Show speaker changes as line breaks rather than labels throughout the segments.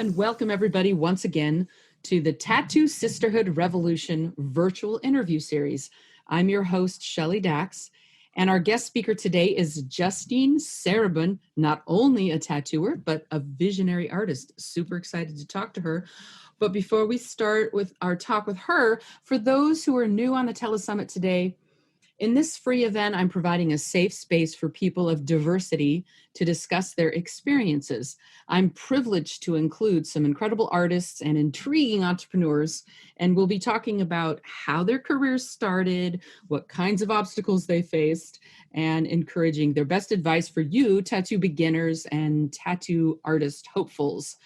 and welcome everybody once again to the Tattoo Sisterhood Revolution virtual interview series. I'm your host, Shelly Dax, and our guest speaker today is Justine Serebrin, not only a tattooer, but a visionary artist. Super excited to talk to her. But before we start with our talk with her, for those who are new on the Telesummit today, in this free event, I'm providing a safe space for people of diversity to discuss their experiences. I'm privileged to include some incredible artists and intriguing entrepreneurs, and we'll be talking about how their careers started, what kinds of obstacles they faced, and encouraging their best advice for you, tattoo beginners and tattoo artist hopefuls.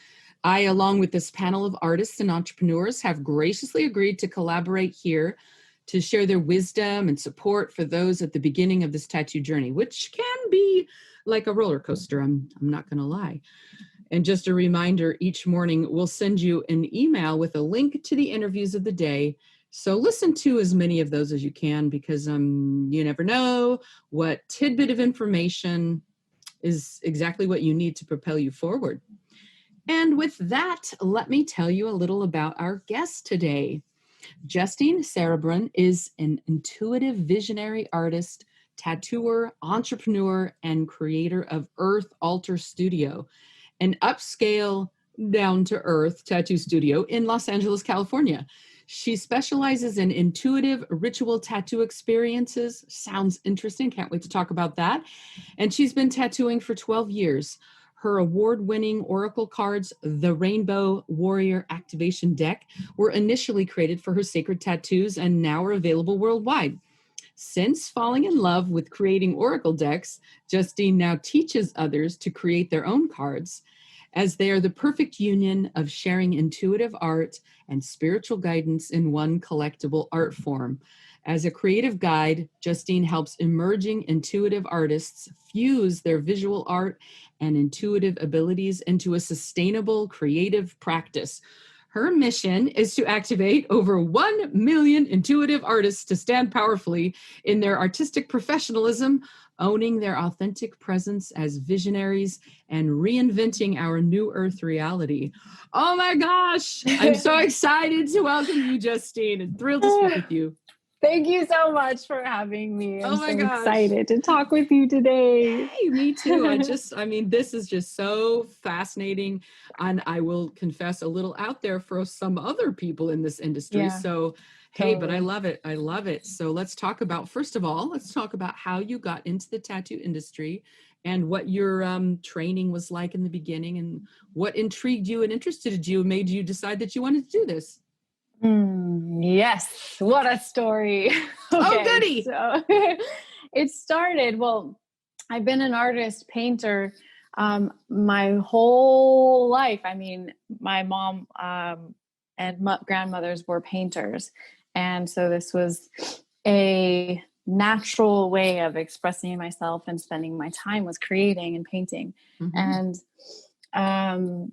I, along with this panel of artists and entrepreneurs, have graciously agreed to collaborate here to share their wisdom and support for those at the beginning of this tattoo journey, which can be like a roller coaster, I'm not gonna lie. And just a reminder, each morning we'll send you an email with a link to the interviews of the day. So listen to as many of those as you can, because you never know what tidbit of information is exactly what you need to propel you forward. And with that, let me tell you a little about our guest today. Justine Serebrin is an intuitive visionary artist, tattooer, entrepreneur, and creator of Earth Altar Studio, an upscale, down-to-earth tattoo studio in Los Angeles, California. She specializes in intuitive ritual tattoo experiences. Sounds interesting. Can't wait to talk about that. And she's been tattooing for 12 years. Her award-winning oracle cards, the Rainbow Warrior Activation Deck, were initially created for her sacred tattoos and now are available worldwide. Since falling in love with creating oracle decks, Justine now teaches others to create their own cards, as they are the perfect union of sharing intuitive art and spiritual guidance in one collectible art form. As a creative guide, Justine helps emerging intuitive artists fuse their visual art and intuitive abilities into a sustainable creative practice. Her mission is to activate over 1 million intuitive artists to stand powerfully in their artistic professionalism, owning their authentic presence as visionaries and reinventing our new earth reality. Oh my gosh, I'm so excited to welcome you, Justine, and thrilled to speak with you.
Thank you so much for having me. I'm
oh my
so
gosh.
excited to talk with you today.
Hey, me too. This is just so fascinating. And I will confess, a little out there for some other people in this industry.
Yeah,
So, hey, but I
totally.
love it. I love it. So let's talk about, first of all, let's talk about how you got into the tattoo industry and what your training was like in the beginning and what intrigued you and interested you and made you decide that you wanted to do this.
Yes, what a story.
Oh, goody.
So it started, well, I've been an artist, painter, my whole life. I mean, my mom and grandmothers were painters. And so this was a natural way of expressing myself and spending my time was creating and painting.
Mm-hmm.
And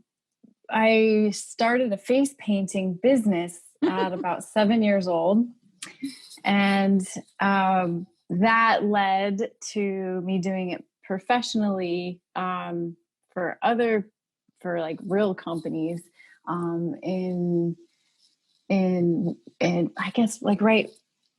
I started a face painting business at about 7 years old. And that led to me doing it professionally for like real companies in I guess like right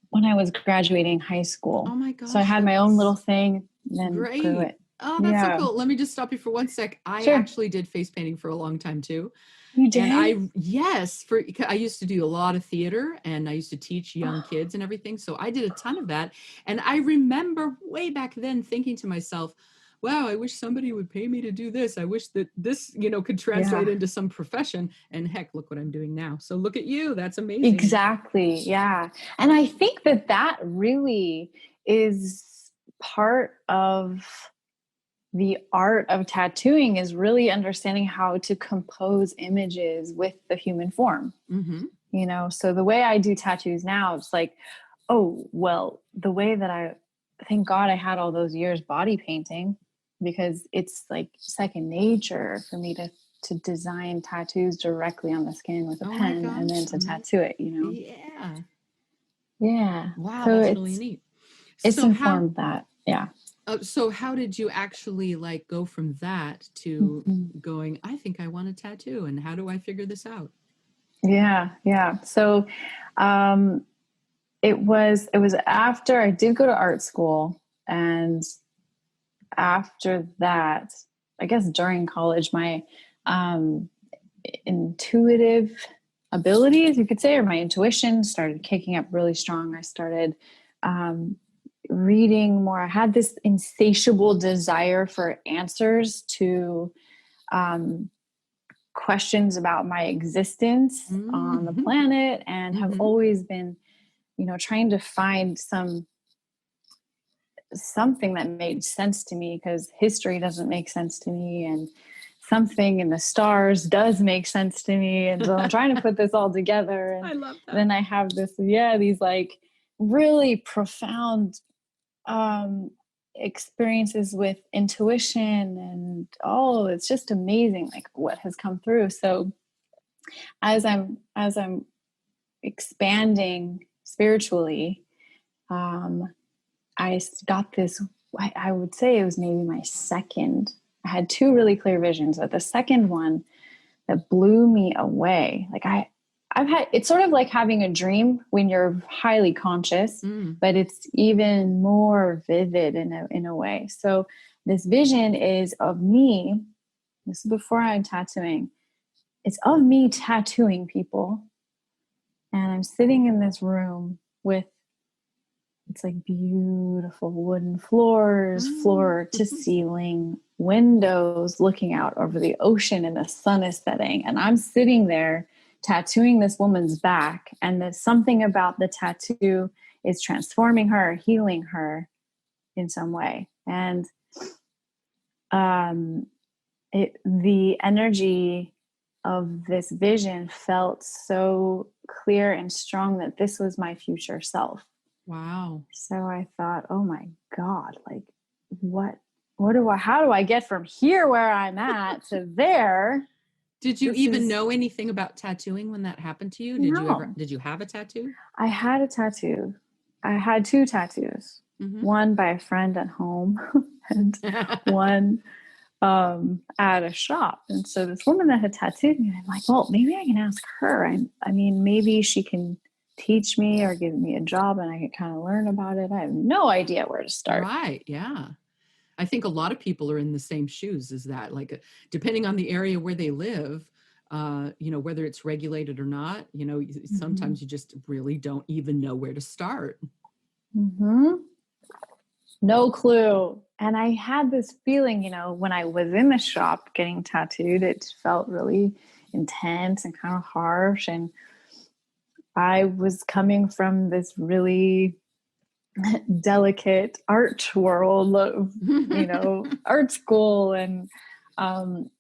when I was graduating high school.
Oh my gosh.
So I had my own little thing and then
Great.
grew it.
Oh, that's so cool. Let me just stop you for one sec. I
Sure.
actually did face painting for a long time too.
You did?
And I used to do a lot of theater and I used to teach young kids and everything. So I did a ton of that. And I remember way back then thinking to myself, wow, I wish somebody would pay me to do this. I wish that this, could translate into some profession. And heck, look what I'm doing now. So look at you. That's amazing.
Exactly. Yeah. And I think that really is part of the art of tattooing, is really understanding how to compose images with the human form.
Mm-hmm.
So the way I do tattoos now, it's like, oh, well, the way that thank God I had all those years body painting, because it's like second nature for me to design tattoos directly on the skin with a pen and then to tattoo it,
Yeah.
Yeah.
Wow,
so
that's really neat.
It's informed that. Yeah.
So how did you actually like go from that to
Mhm.
going, I think I want a tattoo, and how do I figure this out?
Yeah, yeah. So um, it was after I did go to art school, and after that, I guess during college, my um, intuitive abilities, you could say, or my intuition started kicking up really strong. I started um, reading more. I had this insatiable desire for answers to um, questions about my existence on the
Mm-hmm.
planet, and have
Mm-hmm.
always been, trying to find something that made sense to me, because history doesn't make sense to me, and something in the stars does make sense to me, and so I'm trying to put this all together. And
I love that.
then I have these like really profound um experiences with intuition, and it's just amazing, like what has come through. So as I'm expanding spiritually, um I got this, I would say it was maybe my second. I had two really clear visions, but the second one that blew me away. I've had, it's sort of like having a dream when you're highly conscious,
Mm.
but it's even more vivid in a way. So this vision is of me. This is before I'm tattooing. It's of me tattooing people. And I'm sitting in this room with, it's like beautiful wooden floors,
Mm.
floor to ceiling, windows looking out over the ocean, and the sun is setting. And I'm sitting there tattooing this woman's back. And there's something about the tattoo is transforming her, healing her in some way. And um, the energy of this vision felt so clear and strong that this was my future self.
Wow.
So I thought, oh my God, like how do I get from here where I'm at to there?
Did you
This
even
is
know anything about tattooing when that happened to you?
no.
Did you have a tattoo?
I had a tattoo. I had two tattoos.
Mm-hmm.
One by a friend at home and one at a shop. And so this woman that had tattooed me, I'm like, well, maybe I can ask her. I mean, maybe she can teach me or give me a job, and I can kind of learn about it. I have no idea where to start.
Right. Yeah. I think a lot of people are in the same shoes as that. Like, depending on the area where they live, whether it's regulated or not,
Mm-hmm.
sometimes you just really don't even know where to start.
Mm-hmm. No clue. And I had this feeling, when I was in the shop getting tattooed, it felt really intense and kind of harsh. And I was coming from this really delicate art world of, art school. And um,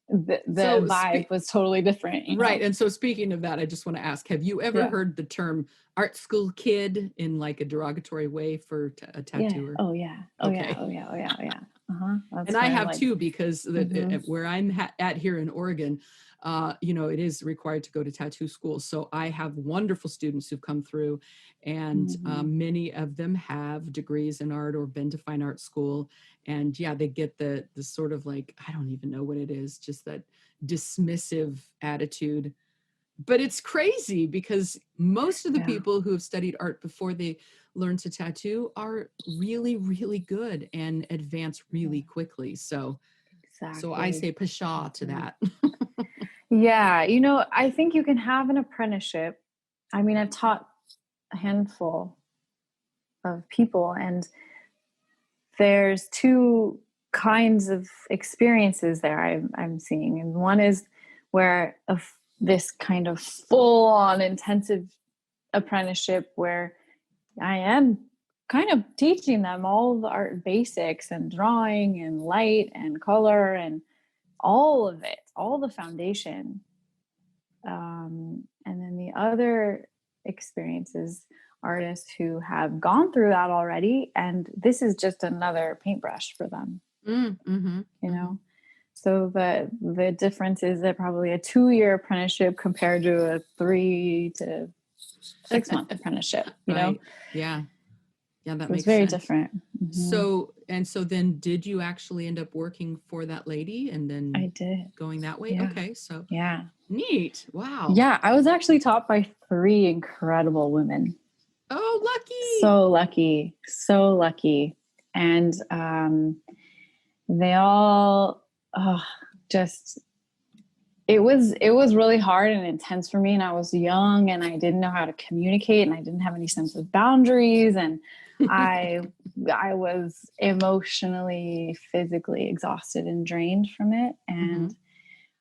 the
So,
vibe was totally different.
right. And so, speaking of that, I just want to ask, have you ever
Yeah.
heard the term art school kid in like a derogatory way for a
Yeah.
tattooer?
Oh, yeah. Oh, yeah.
Okay.
Oh, yeah. Oh, yeah. Oh, yeah. Uh-huh. That's
And I
kind of
have
like,
too, because
mm-hmm.
where I'm at here in Oregon, it is required to go to tattoo school. So I have wonderful students who've come through, and
Mm-hmm.
many of them have degrees in art or been to fine art school. And yeah, they get the sort of like, I don't even know what it is, just that dismissive attitude. But it's crazy because most of the
Yeah.
people who have studied art before they learn to tattoo are really, really good and advance
Yeah.
really quickly. So I
Exactly.
say pshaw to
Mhm.
that.
Yeah, I think you can have an apprenticeship. I mean, I've taught a handful of people, and there's two kinds of experiences there I'm seeing. And one is where this kind of full on intensive apprenticeship where I am kind of teaching them all the art basics and drawing and light and color and all of it, all the foundation. And then the other experience is artists who have gone through that already, and this is just another paintbrush for them,
Mm-hmm,
you
mm-hmm.
know? So the difference is that probably a 2-year apprenticeship compared to a 3 to 6 month apprenticeship,
Right. Yeah. Yeah, that
So it's
makes
very
sense.
different. Mm-hmm.
So then did you actually end up working for that lady and then
I did.
going that way?
Yeah.
Okay, so
Yeah.
neat. Wow.
Yeah. I was actually taught by 3 incredible women.
Oh, lucky.
So lucky. So lucky. And they all just it was really hard and intense for me, and I was young and I didn't know how to communicate and I didn't have any sense of boundaries, and I I was emotionally, physically exhausted and drained from it,
Mm-hmm.
and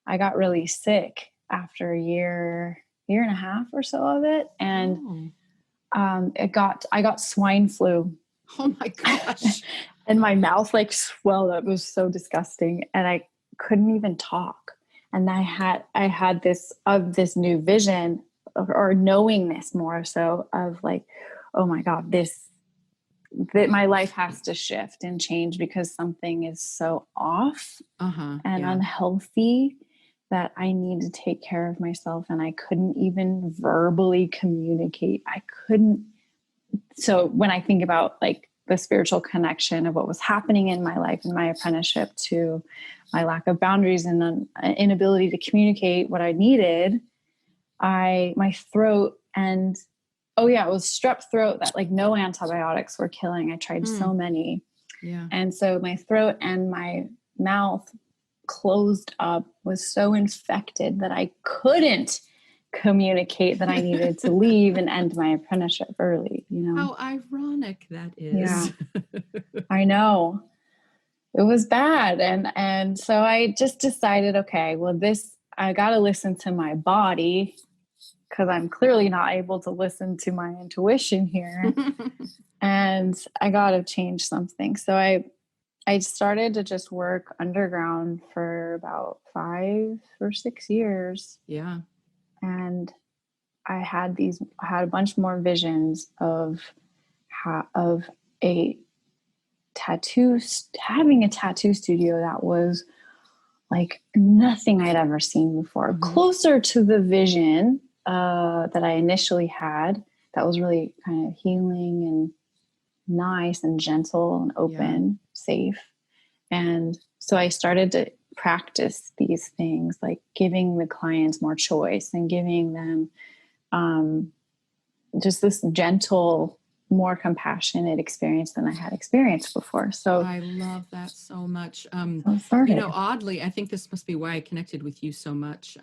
I got really sick after a year and a half or so of it, and
Oh.
I got swine flu.
Oh my gosh.
And my mouth like swelled up. It was so disgusting, and I couldn't even talk. And I had this new vision, or knowingness more so, of like, oh my god, that my life has to shift and change because something is so off
Uh-huh.
and
Yeah.
unhealthy, that I need to take care of myself. And I couldn't even verbally communicate. I couldn't. So when I think about like the spiritual connection of what was happening in my life and my apprenticeship to my lack of boundaries and an inability to communicate what I needed, my throat, and oh yeah, it was strep throat that like no antibiotics were killing. I tried
Mm,
so many.
yeah.
And so my throat and my mouth closed up, was so infected that I couldn't communicate that I needed to leave and end my apprenticeship early, you know?
How ironic that
Yeah,
is.
I know. It was bad. And so I just decided, okay, well, I got to listen to my body, because I'm clearly not able to listen to my intuition here. And I got to change something. So I started to just work underground for about 5 or 6 years.
Yeah.
And I had a bunch more visions of a tattoo, having a tattoo studio that was like nothing I'd ever seen before,
Mm-hmm.
closer to the vision that I initially had, that was really kind of healing and nice and gentle and open, safe. And so I started to practice these things, like giving the clients more choice and giving them just this gentle, more compassionate experience than I had experienced before. So
I love that so much.
so it started.
Oddly, I think this must be why I connected with you so much,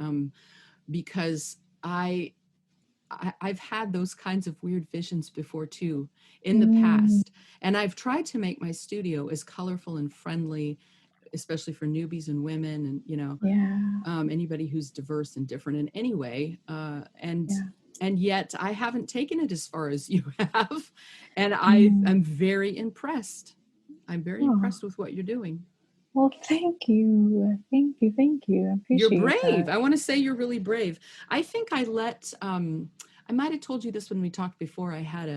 because I've had those kinds of weird visions before too in the past. And I've tried to make my studio as colorful and friendly, especially for newbies and women and, anybody who's diverse and different in any way. And yet I haven't taken it as far as you have. And I'm very impressed. I'm very impressed with what you're doing.
Well, thank you. Thank you. Thank you. I appreciate
You're brave.
that.
I want to say you're really brave. I think I might have told you this when we talked before. I had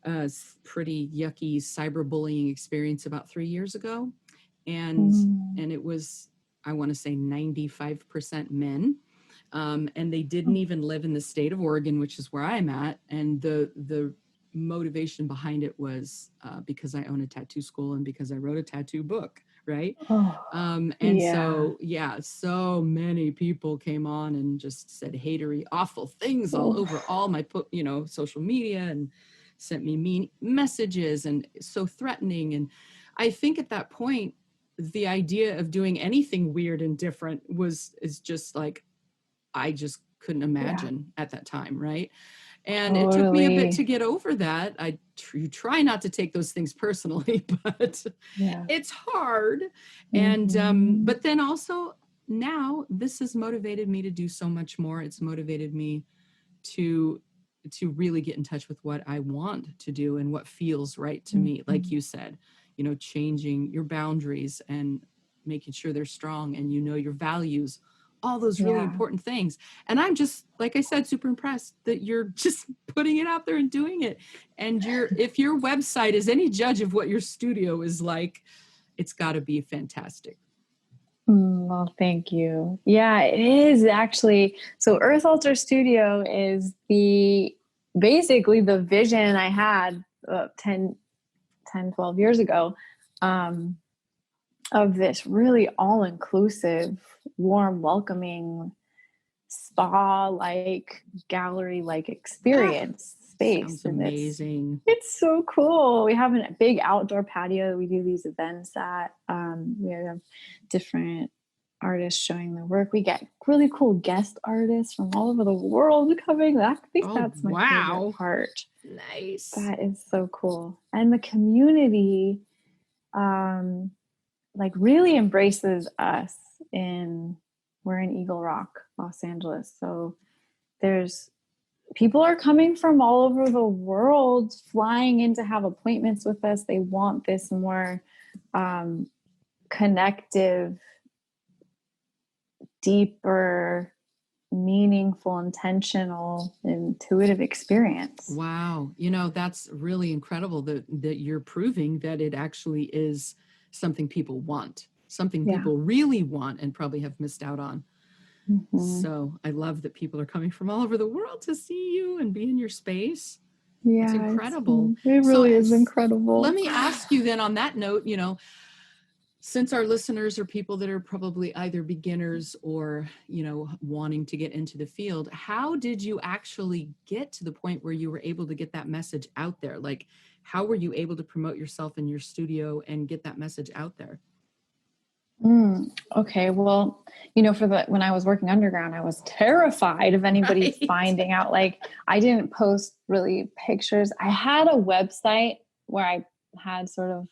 a pretty yucky cyberbullying experience about 3 years ago. And it was, I want to say 95% men. And they didn't even live in the state of Oregon, which is where I'm at. And the motivation behind it was because I own a tattoo school and because I wrote a tattoo book, right? So many people came on and just said hatery, awful things all over all my, social media, and sent me mean messages and so threatening. And I think at that point, the idea of doing anything weird and different is just like, I just couldn't imagine at that time. Right. And it took me a bit to get over that. You try not to take those things personally, but it's hard. And, but then also now this has motivated me to do so much more. It's motivated me to really get in touch with what I want to do and what feels right to me. Like you said, changing your boundaries and making sure they're strong, and your values, all those really important things. And I'm just, like I said, super impressed that you're just putting it out there and doing it. And if your website is any judge of what your studio is like, it's got to be fantastic.
Well, thank you. Yeah, it is actually. So Earth Altar Studio is basically the vision I had 10, 12 years ago, of this really all-inclusive, warm, welcoming, spa-like, gallery-like experience space.
Sounds amazing.
It's so cool. We have a big outdoor patio we do these events at. We have different artists showing their work. We get really cool guest artists from all over the world coming. I think that's my favorite part.
Nice.
That is so cool. And the community like really embraces us. We're in Eagle Rock, Los Angeles. So people are coming from all over the world, flying in to have appointments with us. They want this more connective, deeper, meaningful, intentional, intuitive experience.
Wow. That's really incredible that you're proving that it actually is something people want, something people really want and probably have missed out on. Mm-hmm. So I love that people are coming from all over the world to see you and be in your space. Yeah, it's incredible.
It really is incredible.
Let me ask you then on that note, since our listeners are people that are probably either beginners or, wanting to get into the field, how did you actually get to the point where you were able to get that message out there? Like, how were you able to promote yourself in your studio and get that message out there?
Okay. Well, when I was working underground, I was terrified of anybody finding out. Like, I didn't post really pictures. I had a website where I had sort of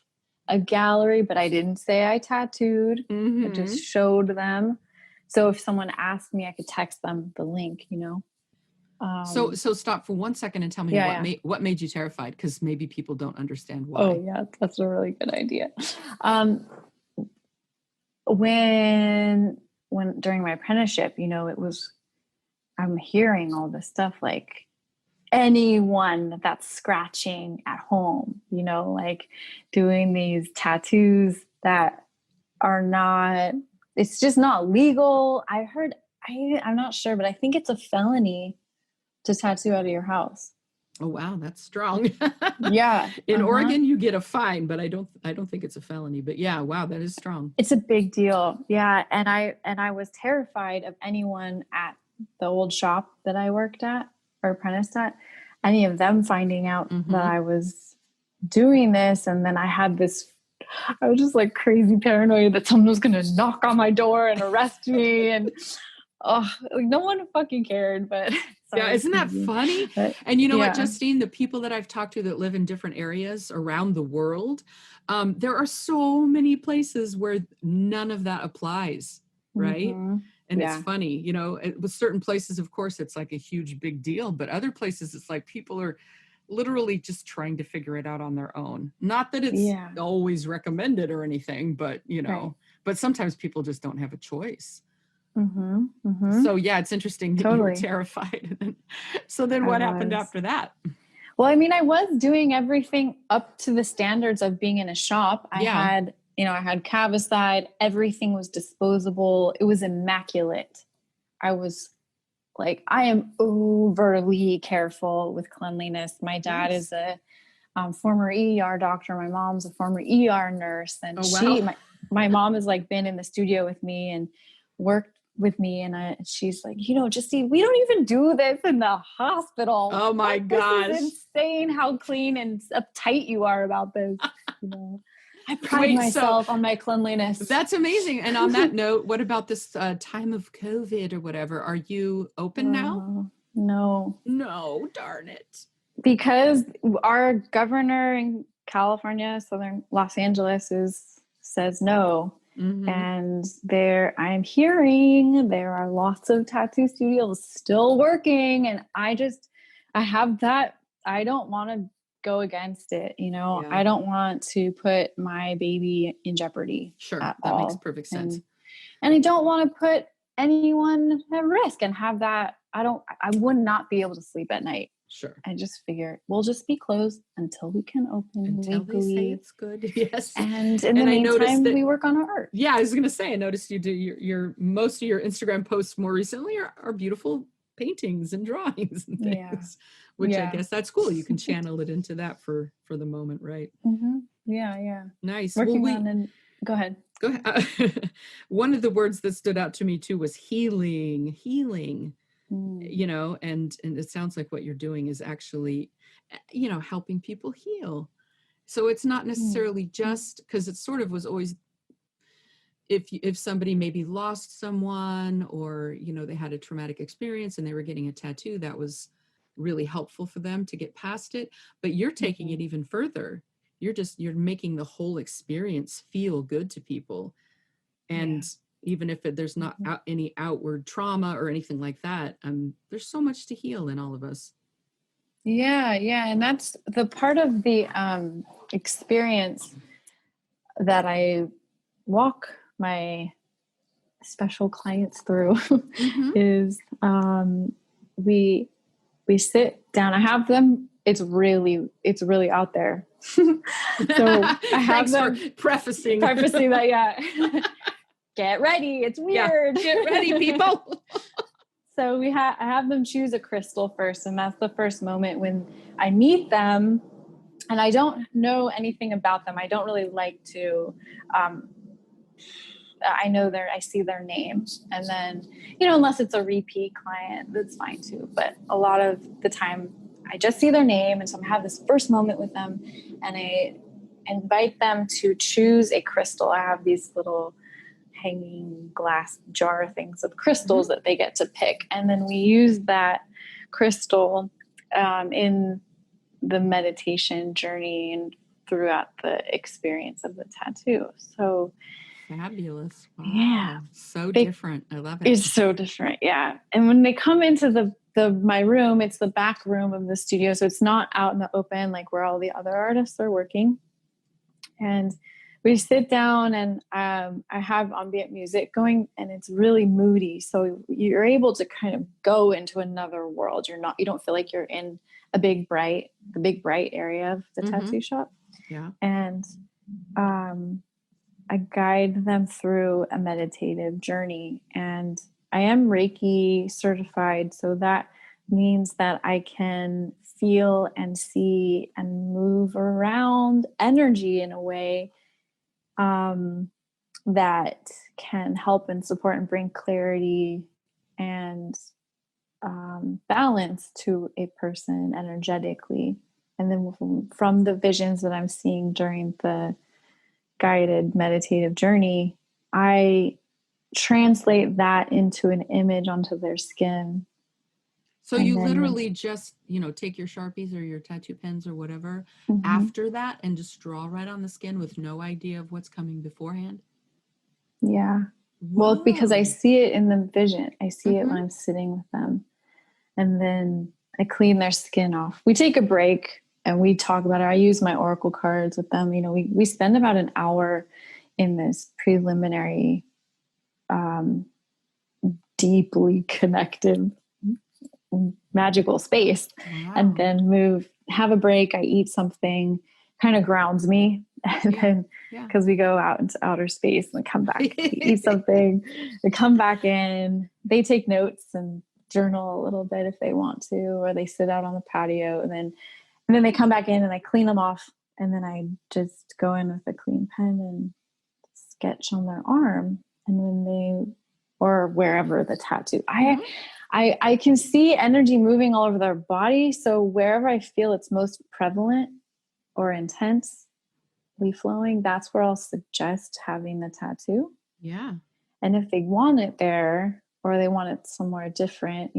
a gallery, but I didn't say I tattooed. Mm-hmm. I just showed them. So if someone asked me, I could text them the link,
So stop for 1 second and tell me what made you terrified? Because maybe people don't understand why.
Oh yeah, that's a really good idea. When during my apprenticeship, I'm hearing all this stuff like anyone that's scratching at home, like doing these tattoos that are not, it's just not legal. I'm not sure, but I think it's a felony to tattoo out of your house.
Oh, wow. That's strong.
Yeah.
In Oregon, you get a fine, but I don't think it's a felony, but yeah, wow, that is strong.
It's a big deal. Yeah. And I was terrified of anyone at the old shop that I worked at or apprenticed at, any of them finding out that I was doing this. And then I was just like crazy paranoid that someone was going to knock on my door and arrest me. And no one fucking cared, but
yeah, isn't that funny? And you know what, Justine, the people that I've talked to that live in different areas around the world, there are so many places where none of that applies, right? Mm-hmm. And it's funny, with certain places, of course, it's like a huge big deal, but other places, it's like people are literally just trying to figure it out on their own. Not that it's always recommended or anything, but, but sometimes people just don't have a choice. Mm-hmm, mm-hmm. So yeah, it's interesting that you were terrified. So then what happened after that?
Well, I mean, I was doing everything up to the standards of being in a shop. I had Cavicide, everything was disposable. It was immaculate. I was like, I am overly careful with cleanliness. My dad is a former ER doctor. My mom's a former ER nurse. And my mom has like been in the studio with me and worked with me, and she's like, Justine, we don't even do this in the hospital.
Oh my gosh.
This is insane how clean and uptight you are about this. I pride myself on my cleanliness.
That's amazing. And on that note, what about this time of COVID or whatever? Are you open now?
No.
No, darn it.
Because our governor in California, Southern Los Angeles, says no. Mm-hmm. And I'm hearing there are lots of tattoo studios still working, and I have that. I don't want to go against it. I don't want to put my baby in jeopardy.
Sure. That makes perfect sense.
And I don't want to put anyone at risk and have that. I would not be able to sleep at night.
Sure.
I just figure we'll just be closed until we can open
until
legally.
They say it's good. Yes.
And in the meantime, we work on our art.
Yeah, I was going to say, I noticed you do your most of your Instagram posts more recently are beautiful paintings and drawings and
Yeah.
things, which I
Yeah.
guess that's cool. You can channel it into that for the moment, right?
Yeah. Yeah.
Nice.
Working on and go ahead.
Go ahead. One of the words that stood out to me too was healing, and it sounds like what you're doing is actually, helping people heal. So it's not necessarily just because it sort of was always, if somebody maybe lost someone or, they had a traumatic experience and they were getting a tattoo, that was really helpful for them to get past it. But you're taking it even further. You're making the whole experience feel good to people. And even if there's not any outward trauma or anything like that, there's so much to heal in all of us.
Yeah. And that's the part of the experience that I walk my special clients through is we sit down. I have them. It's really out there. So I have them
for prefacing
that. Yeah. Get ready. It's weird.
Get ready, people.
So I have them choose a crystal first. And that's the first moment when I meet them and I don't know anything about them. I don't really like to, I see their names, and then, unless it's a repeat client, that's fine too. But a lot of the time I just see their name. And so I have this first moment with them and I invite them to choose a crystal. I have these little hanging glass jar things of crystals that they get to pick. And then we use that crystal in the meditation journey and throughout the experience of the tattoo. So
fabulous. Wow.
Yeah.
So different. I love it.
It's so different. Yeah. And when they come into my room, it's the back room of the studio. So it's not out in the open, like where all the other artists are working. And we sit down and I have ambient music going and it's really moody. So you're able to kind of go into another world. You don't feel like you're in the big bright area of the tattoo shop.
Yeah.
And I guide them through a meditative journey, and I am Reiki certified. So that means that I can feel and see and move around energy in a way that can help and support and bring clarity and balance to a person energetically. And then from the visions that I'm seeing during the guided meditative journey, I translate that into an image onto their skin.
So you literally just, take your Sharpies or your tattoo pens or whatever after that and just draw right on the skin with no idea of what's coming beforehand?
Yeah.
Whoa.
Well, because I see it in the vision. I see it when I'm sitting with them. And then I clean their skin off. We take a break and we talk about it. I use my oracle cards with them. We spend about an hour in this preliminary, deeply connected, magical space. Wow. And then have a break. I eat something, kind of grounds me. And then, because we go out into outer space and come back, eat something, they come back in, they take notes and journal a little bit if they want to, or they sit out on the patio and then they come back in and I clean them off. And then I just go in with a clean pen and sketch on their arm. And or wherever the tattoo, I can see energy moving all over their body. So wherever I feel it's most prevalent or intensely flowing, that's where I'll suggest having the tattoo.
Yeah.
And if they want it there or they want it somewhere different,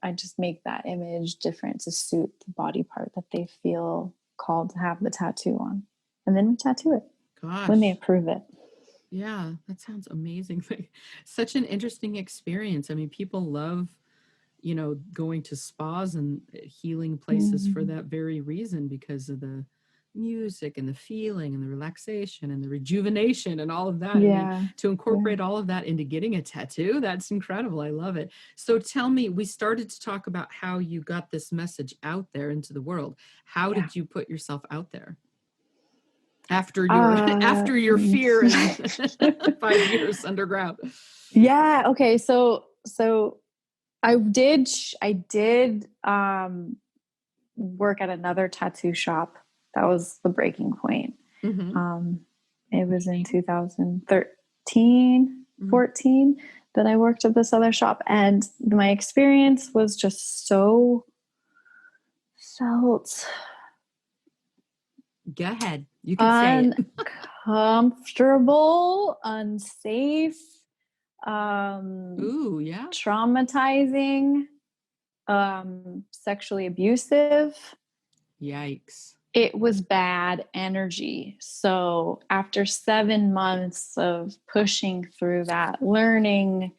I just make that image different to suit the body part that they feel called to have the tattoo on. And then we tattoo it. Gosh. When they approve it.
Yeah, that sounds amazing. Such an interesting experience. I mean, people love, going to spas and healing places for that very reason, because of the music and the feeling and the relaxation and the rejuvenation and all of that.
Yeah.
I mean, to incorporate all of that into getting a tattoo, that's incredible. I love it. So tell me, we started to talk about how you got this message out there into the world. How did you put yourself out there? After your fear and 5 years underground.
Yeah. Okay. So I did work at another tattoo shop. That was the breaking point.
Mm-hmm.
It was in 2013,
Mm-hmm.
14 that I worked at this other shop, and my experience was just so felt
Go ahead. You can say it.
uncomfortable, unsafe,
Ooh, yeah.
traumatizing, sexually abusive.
Yikes.
It was bad energy. So after 7 months of pushing through that, learning,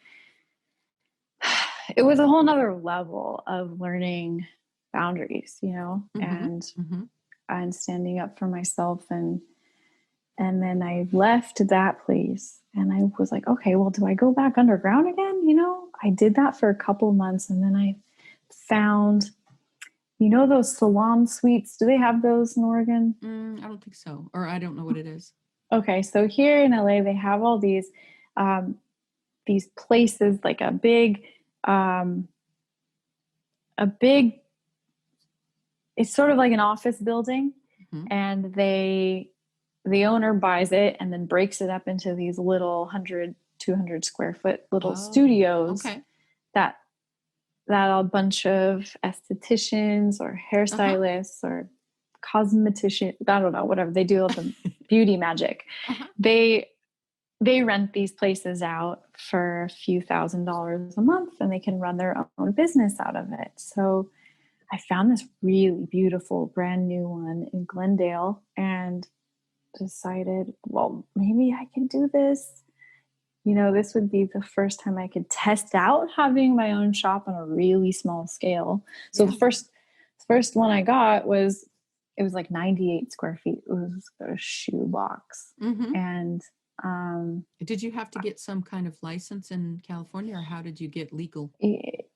it was a whole nother level of learning boundaries,
Mm-hmm. Mm-hmm.
and standing up for myself. And then I left that place and I was like, okay, well, do I go back underground again? I did that for a couple months, and then I found, those salon suites. Do they have those in Oregon?
I don't think so. Or I don't know what it is.
Okay, so here in LA, they have all these places, like um, a big. It's sort of like an office building,
Mm-hmm.
and the owner buys it and then breaks it up into these little 100, 200 square foot little studios
Okay.
that a bunch of estheticians or hairstylists or cosmeticians, I don't know, whatever, they do all the beauty magic. They rent these places out for a few $1,000s a month, and they can run their own business out of it. So I found this really beautiful brand new one in Glendale and decided, well, maybe I can do this. This would be the first time I could test out having my own shop on a really small scale. So the first one I got it was like 98 square feet. It was a shoe box.
Mm-hmm.
And
did you have to get some kind of license in California, or how did you get legal?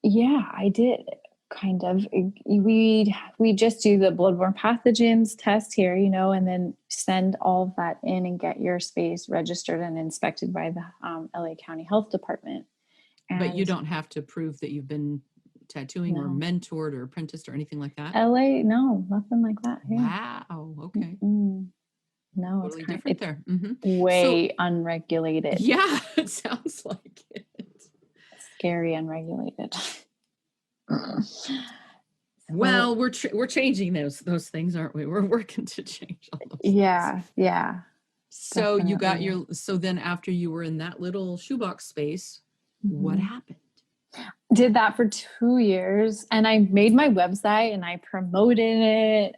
Yeah, I did. Kind of. We just do the bloodborne pathogens test here, and then send all of that in and get your space registered and inspected by the LA County Health Department.
But you don't have to prove that you've been tattooing or mentored or apprenticed or anything like that?
LA, no, nothing like that. Yeah.
Wow. Okay.
Mm-mm. No,
totally different there. Mm-hmm.
Way unregulated.
Yeah, it sounds like it.
Scary, unregulated.
Well, we're changing those things, aren't we? We're working to change all those things.
Yeah.
So definitely. You got so then after you were in that little shoebox space, what happened?
Did that for 2 years, and I made my website and I promoted it.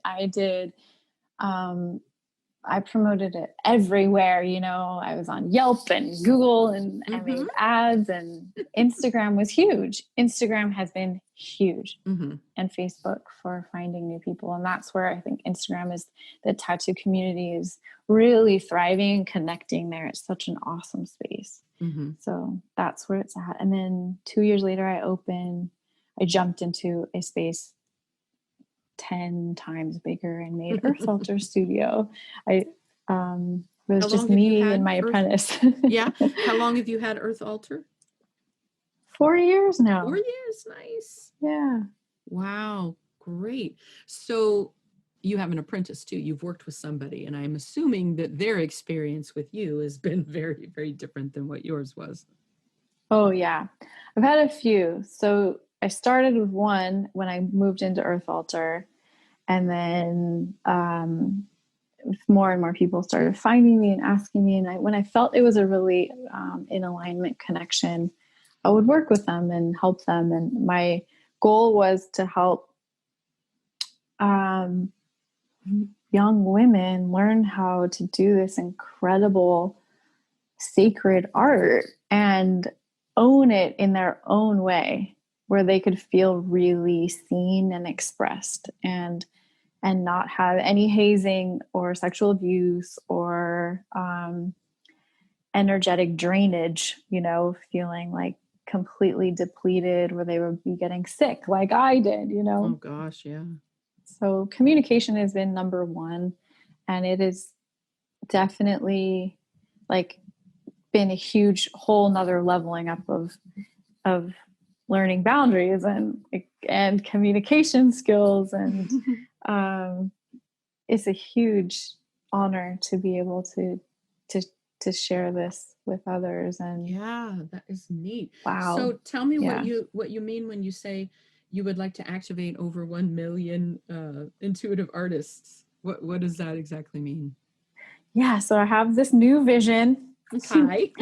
I promoted it everywhere. I was on Yelp and Google, and I made ads, and Instagram was huge. Instagram has been huge, and Facebook for finding new people. And that's where I think the tattoo community is really thriving and connecting there. It's such an awesome space. So that's where it's at. And then 2 years later, I jumped into a space 10 times bigger and made Earth Altar Studio. It was just me and my apprentice.
Yeah. How long have you had Earth Altar?
4 years now.
4 years. Nice.
Yeah.
Wow. Great. So you have an apprentice too. You've worked with somebody, and I'm assuming that their experience with you has been very, very different than what yours was.
Oh yeah. I've had a few. So I started with one when I moved into Earth Altar, and then more and more people started finding me and asking me. And when I felt it was a really in alignment connection, I would work with them and help them. And my goal was to help young women learn how to do this incredible sacred art and own it in their own way, where they could feel really seen and expressed, and not have any hazing or sexual abuse or energetic drainage, feeling like completely depleted, where they would be getting sick like I did.
Oh gosh, yeah.
So communication has been number one, and it is definitely been a huge whole nother leveling up of learning boundaries and communication skills. And it's a huge honor to be able to share this with others. And
yeah, that is neat.
wow.
So tell me
Yeah.
what you mean when you say you would like to activate over 1 million intuitive artists. What does that exactly mean?
Yeah. So I have this new vision.
Okay.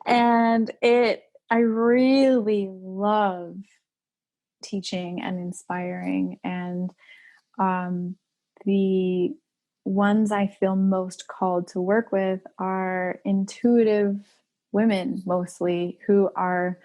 And I really love teaching and inspiring. And the ones I feel most called to work with are intuitive women, mostly, who are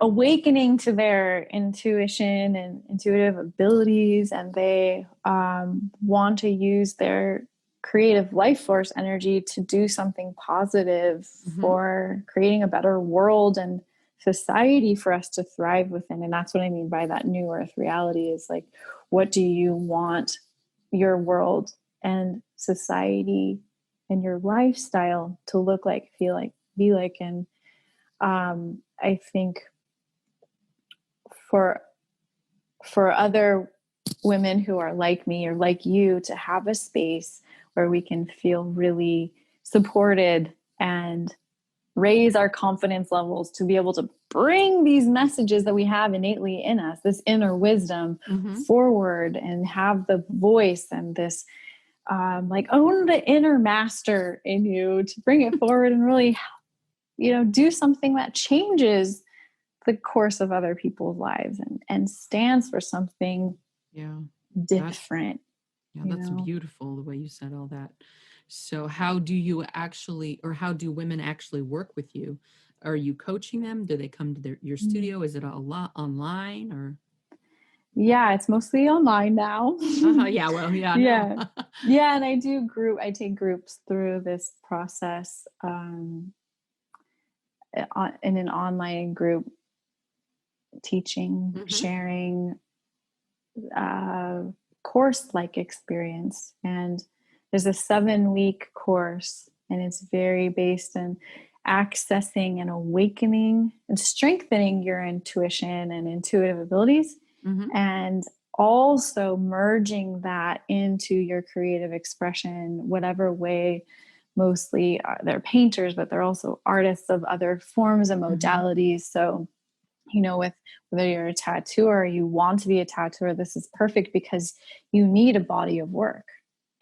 awakening to their intuition and intuitive abilities, and they want to use their creative life force energy to do something positive for creating a better world and society for us to thrive within. And that's what I mean by that new earth reality, is like, what do you want your world and society and your lifestyle to look like, feel like, be like? And I think for other women who are like me or like you, to have a space where we can feel really supported and raise our confidence levels to be able to bring these messages that we have innately in us, this inner wisdom, forward, and have the voice and this like own the inner master in you to bring it forward and really, do something that changes the course of other people's lives and stands for something different.
That's beautiful, the way you said all that. So how do you actually, or how do women actually work with you? Are you coaching them? Do they come to your studio? Is it a lot online, or?
Yeah, it's mostly online now.
Yeah, well, yeah.
Yeah. Yeah, and I take groups through this process in an online group, teaching, sharing course-like experience. And there's a 7-week course, and it's very based in accessing and awakening and strengthening your intuition and intuitive abilities, and also merging that into your creative expression, whatever way. Mostly they're painters, but they're also artists of other forms and modalities. So, with whether you're a tattooer, you want to be a tattooer, this is perfect, because you need a body of work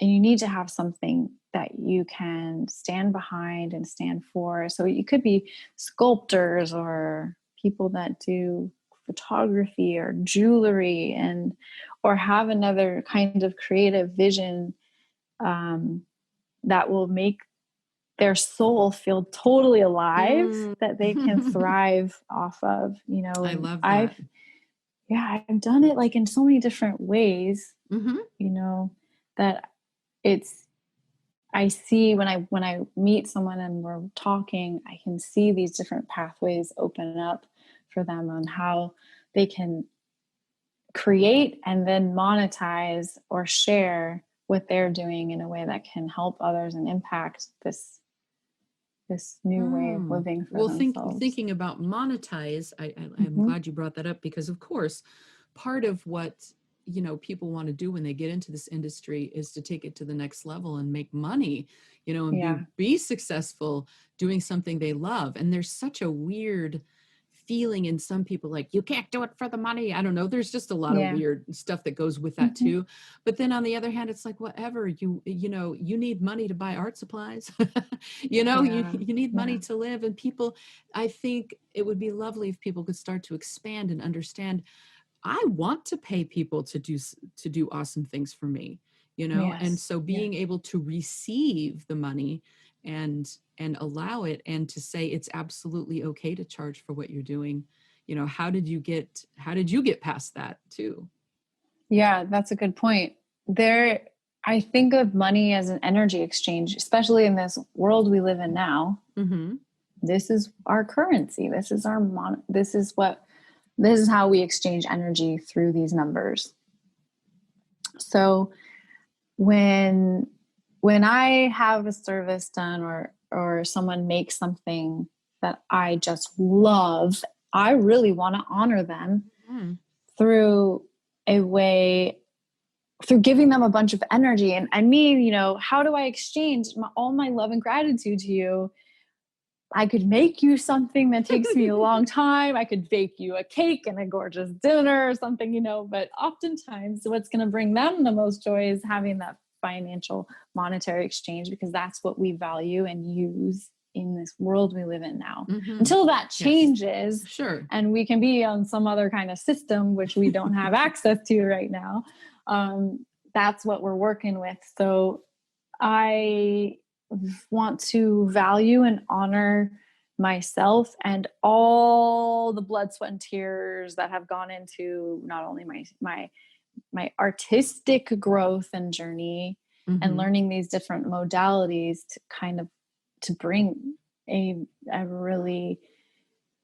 and you need to have something that you can stand behind and stand for. So you could be sculptors or people that do photography or jewelry, or have another kind of creative vision that will make their soul feel totally alive, that they can thrive off of.
I love that.
I've done it like in so many different ways, that I see when I meet someone and we're talking, I can see these different pathways open up for them on how they can create and then monetize or share what they're doing in a way that can help others and impact this new way of living for themselves.
Thinking about monetize, I'm glad you brought that up, because of course, part of what people want to do when they get into this industry is to take it to the next level and make money, and be successful doing something they love. And there's such a weird feeling in some people, like, you can't do it for the money. I don't know. There's just a lot of weird stuff that goes with that too. But then on the other hand, it's like, whatever, you need money to buy art supplies. You need money to live. And people, I think it would be lovely if people could start to expand and understand, I want to pay people to do awesome things for me, and so being able to receive the money and allow it, and to say it's absolutely okay to charge for what you're doing. How did you get past that too?
Yeah, that's a good point. I think of money as an energy exchange, especially in this world we live in now. This is our currency. This is this is how we exchange energy, through these numbers. So when I have a service done, or someone makes something that I just love, I really want to honor them through a way, through giving them a bunch of energy. And me, you know, how do I exchange all my love and gratitude to you? I could make you something that takes me a long time. I could bake you a cake and a gorgeous dinner or something, you know, but oftentimes what's going to bring them the most joy is having that financial monetary exchange, because that's what we value and use in this world we live in now. Until that changes,
yes. Sure,
and we can be on some other kind of system, which we don't have access to right now. That's what we're working with. So I want to value and honor myself and all the blood, sweat, and tears that have gone into not only my artistic growth and journey and learning these different modalities to kind of to bring a really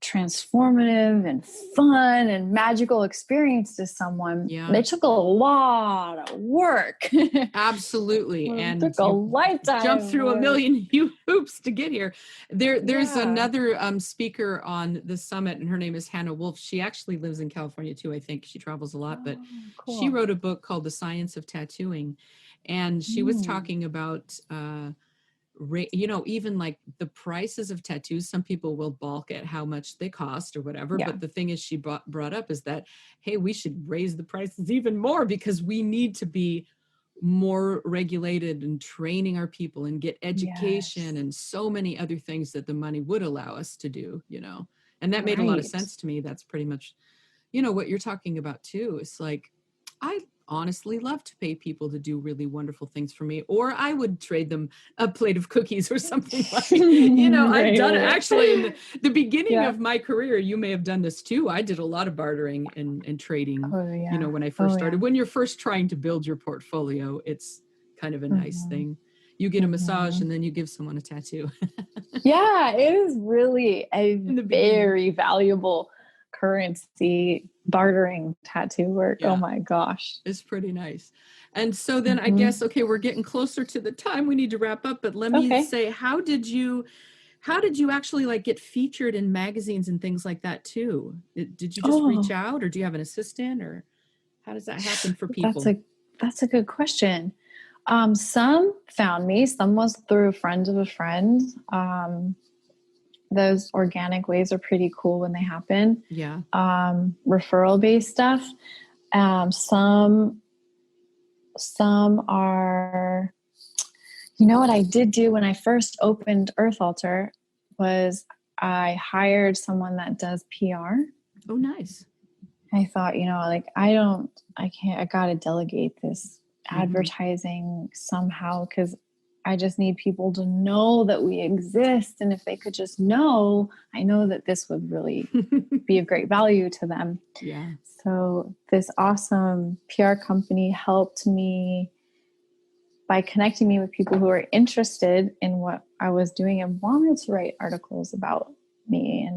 transformative and fun and magical experience to someone. It took a lot of work.
Absolutely. And
it took a lifetime.
Jump through a million hoops to get here. There's another speaker on the summit, and her name is Hannah Wolf. She actually lives in California too. I think she travels a lot, but cool. She wrote a book called The Science of Tattooing, and she was talking about you know, even like the prices of tattoos. Some people will balk at how much they cost or whatever, but the thing is, she brought up is that, hey, we should raise the prices even more, because we need to be more regulated and training our people and get education and so many other things that the money would allow us to do, you know. And that made a lot of sense to me. That's pretty much, you know, what you're talking about too. It's like, I honestly love to pay people to do really wonderful things for me, or I would trade them a plate of cookies or something like, you know, I've done it actually in the beginning of my career. You may have done this too. I did a lot of bartering and trading, you know, when I first started. When you're first trying to build your portfolio, it's kind of a nice thing. You get a massage and then you give someone a tattoo.
It is really a very valuable currency, bartering tattoo work. Oh my gosh.
It's pretty nice. And so then I guess, okay, we're getting closer to the time we need to wrap up, but let me say, how did you actually like get featured in magazines and things like that too? Did you just reach out, or do you have an assistant, or how does that happen for people?
That's a good question. Some found me, some was through friends of a friend. Those organic ways are pretty cool when they happen. Referral based stuff. Some are, you know, what I did do when I first opened Earth Altar was I hired someone that does PR.
Oh, nice.
I thought, you know, like, I gotta delegate this advertising somehow, because I just need people to know that we exist. And if they could just know, I know that this would really be of great value to them. So this awesome PR company helped me by connecting me with people who are interested in what I was doing and wanted to write articles about me.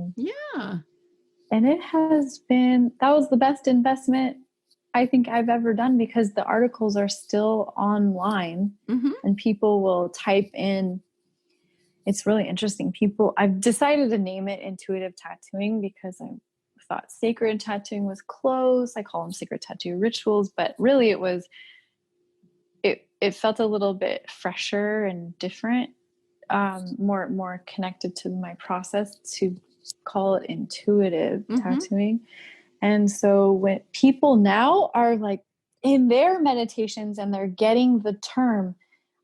And it has been, that was the best investment I think I've ever done, because the articles are still online and people will type in. It's really interesting. I've decided to name it intuitive tattooing because I thought sacred tattooing was close. I call them sacred tattoo rituals, but really it felt a little bit fresher and different, more connected to my process to call it intuitive tattooing. And so when people now are like in their meditations and they're getting the term,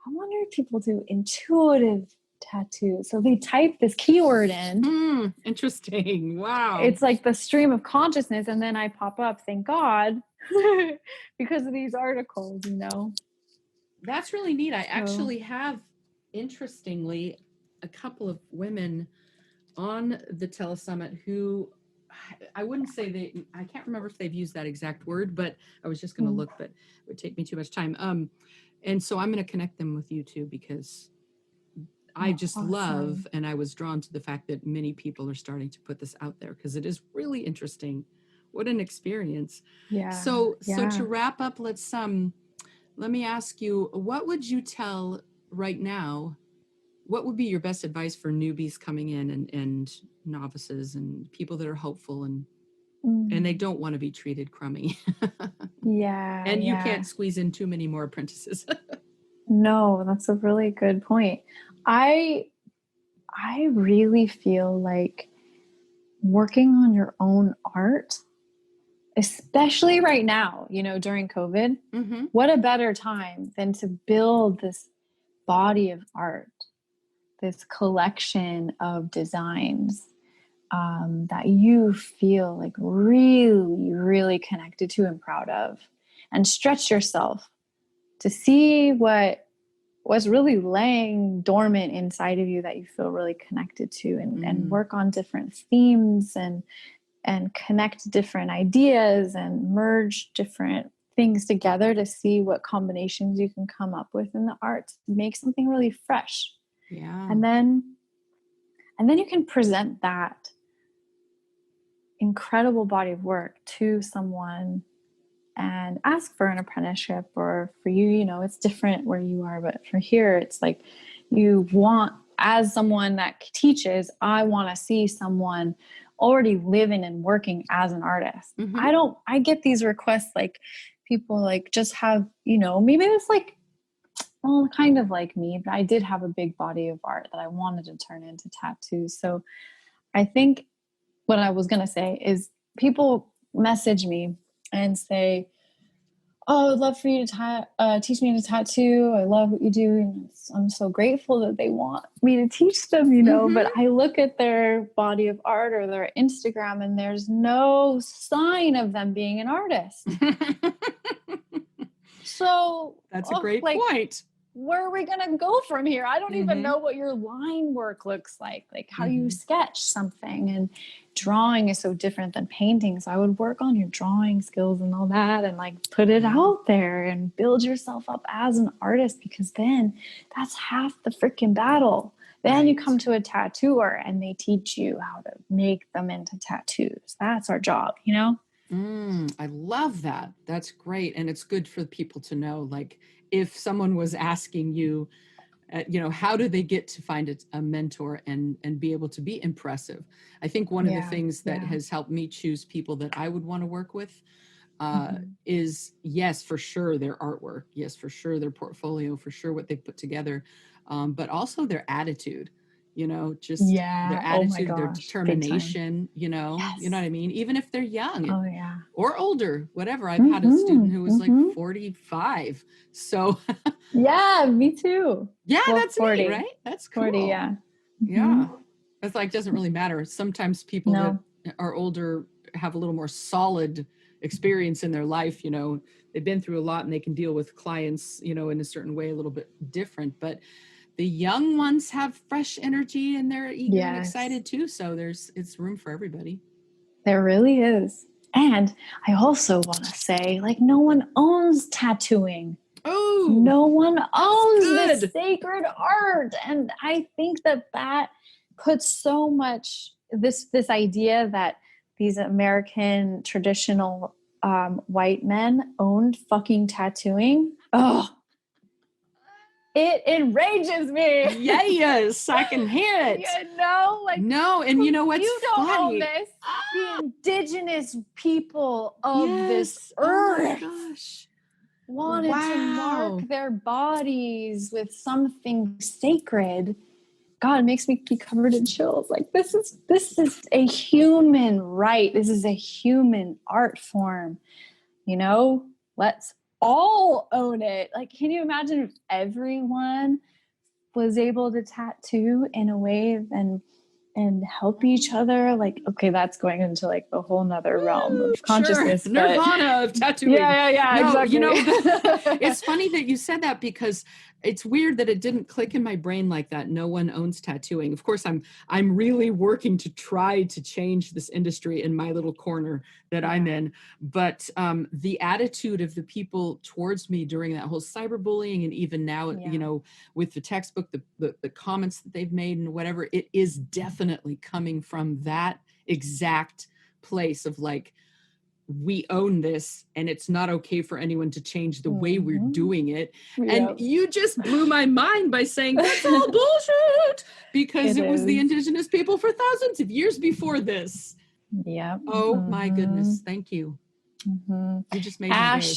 I wonder if people do intuitive tattoo. So they type this keyword in.
Interesting. Wow.
It's like the stream of consciousness. And then I pop up, thank God, because of these articles, you know.
That's really neat. I actually have, interestingly, a couple of women on the Telesummit who, I wouldn't say I can't remember if they've used that exact word, but I was just going to look, but it would take me too much time. And so I'm going to connect them with you too, because I just love, and I was drawn to the fact that many people are starting to put this out there, because it is really interesting. What an experience. So to wrap up, let me ask you, what would you tell right now what would be your best advice for newbies coming in and novices and people that are hopeful and they don't want to be treated crummy?
Yeah.
And you
Yeah.
can't squeeze in too many more apprentices.
No, that's a really good point. I really feel like working on your own art, especially right now, you know, during COVID, what a better time than to build this body of art, this collection of designs that you feel like really, really connected to and proud of, and stretch yourself to see what's really laying dormant inside of you that you feel really connected to, and work on different themes and connect different ideas and merge different things together to see what combinations you can come up with in the art to make something really fresh.
Yeah.
And then you can present that incredible body of work to someone and ask for an apprenticeship. Or for you, you know, it's different where you are, but for here, it's like you want, as someone that teaches, I want to see someone already living and working as an artist. I get these requests, like people like just have, you know, maybe it's like, well, kind of like me, but I did have a big body of art that I wanted to turn into tattoos. So I think what I was going to say is people message me and say, oh, I'd love for you to teach me to tattoo. I love what you do. And I'm so grateful that they want me to teach them, you know, but I look at their body of art or their Instagram and there's no sign of them being an artist. So
that's a great point.
Where are we going to go from here? I don't even know what your line work looks like how you sketch something. And drawing is so different than painting. So I would work on your drawing skills and all that and like put it out there and build yourself up as an artist, because then that's half the freaking battle. Then you come to a tattooer and they teach you how to make them into tattoos. That's our job, you know?
I love that. That's great. And it's good for people to know, like, if someone was asking you, you know, how do they get to find a mentor and be able to be impressive? I think one of the things that has helped me choose people that I would want to work with is, yes, for sure, their artwork. Yes, for sure, their portfolio, for sure, what they've put together, but also their attitude. You know, just their attitude, their determination, you know what I mean? Even if they're young or older, whatever. I've had a student who was like 45. So
yeah, me too.
Yeah, well, that's 40. Neat, right? That's cool.
40, yeah.
Yeah. It's like, doesn't really matter. Sometimes people that are older have a little more solid experience in their life. You know, they've been through a lot and they can deal with clients, you know, in a certain way, a little bit different. But the young ones have fresh energy and they're eager and excited too. So it's room for everybody.
There really is. And I also want to say, like, no one owns tattooing.
Oh,
no one owns this sacred art. And I think that puts so much, this idea that these American traditional white men owned fucking tattooing. Oh, it enrages me.
Yes, I can hear it.
You know, like,
no, and you know what's
you don't
funny?
Own this. The indigenous people of this earth.
Oh my gosh.
Wanted to mark their bodies with something sacred. God, it makes me be covered in chills. Like, this is a human right. This is a human art form. You know, let's all own it. Like, can you imagine if everyone was able to tattoo in a way and help each other? Like, okay, that's going into like a whole nother realm of consciousness.
Sure. Nirvana of tattooing.
Yeah, no, exactly.
You know, it's funny that you said that, because it's weird that it didn't click in my brain like that. No one owns tattooing. Of course, I'm really working to try to change this industry in my little corner that I'm in. But the attitude of the people towards me during that whole cyberbullying, and even now, you know, with the textbook, the comments that they've made and whatever, it is definitely coming from that exact place of like, we own this and it's not okay for anyone to change the way we're doing it. And you just blew my mind by saying that's all bullshit, because it was the indigenous people for thousands of years before this.
Yeah.
Oh my goodness. Thank you. You just made my day.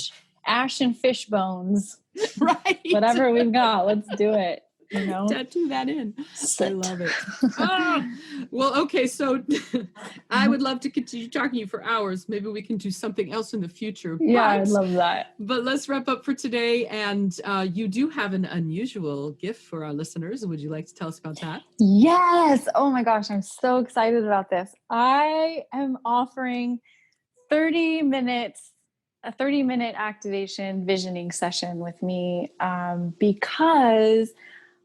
Ash and fish bones.
Right.
Whatever we've got, let's do it. You know?
Tattoo that in. I love it. Well, okay. So I would love to continue talking to you for hours. Maybe we can do something else in the future.
Yeah, I'd love that.
But let's wrap up for today. And you do have an unusual gift for our listeners. Would you like to tell us about that?
Yes. Oh my gosh, I'm so excited about this. I am offering a 30-minute activation visioning session with me, because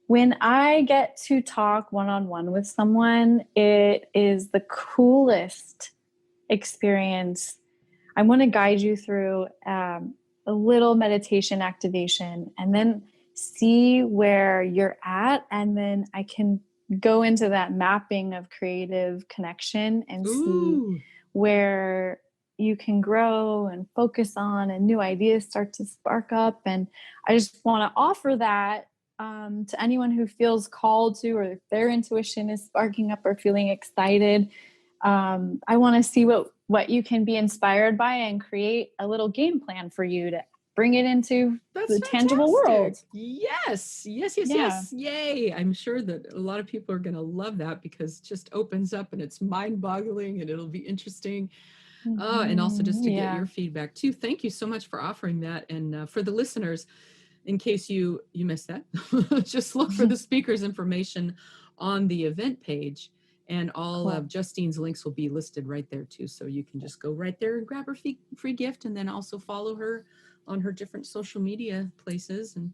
when I get to talk one-on-one with someone, it is the coolest experience. I want to guide you through a little meditation activation and then see where you're at. And then I can go into that mapping of creative connection and see where you can grow and focus on, and new ideas start to spark up. And I just want to offer that to anyone who feels called to, or if their intuition is sparking up or feeling excited. I want to see what you can be inspired by and create a little game plan for you to bring it into the tangible world.
Yes. Yay. I'm sure that a lot of people are going to love that, because it just opens up and it's mind-boggling and it'll be interesting. And also just to get your feedback too. Thank you so much for offering that. And for the listeners, in case you missed that, just look for the speaker's information on the event page, and all of Justine's links will be listed right there too. So you can just go right there and grab her free gift, and then also follow her on her different social media places. And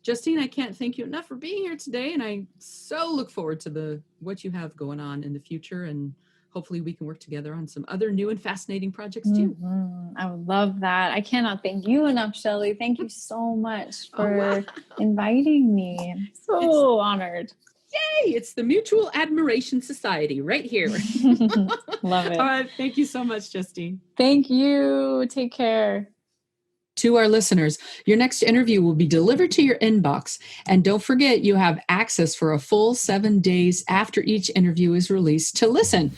Justine, I can't thank you enough for being here today. And I so look forward to what you have going on in the future, and hopefully we can work together on some other new and fascinating projects too.
I would love that. I cannot thank you enough, Shelley. Thank you so much for inviting me. I'm so honored.
Yay! It's the Mutual Admiration Society right here.
Love it.
All right. Thank you so much, Justine.
Thank you. Take care.
To our listeners, your next interview will be delivered to your inbox. And don't forget, you have access for a full 7 days after each interview is released to listen.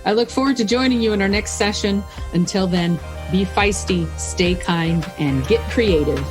I look forward to joining you in our next session. Until then, be feisty, stay kind, and get creative.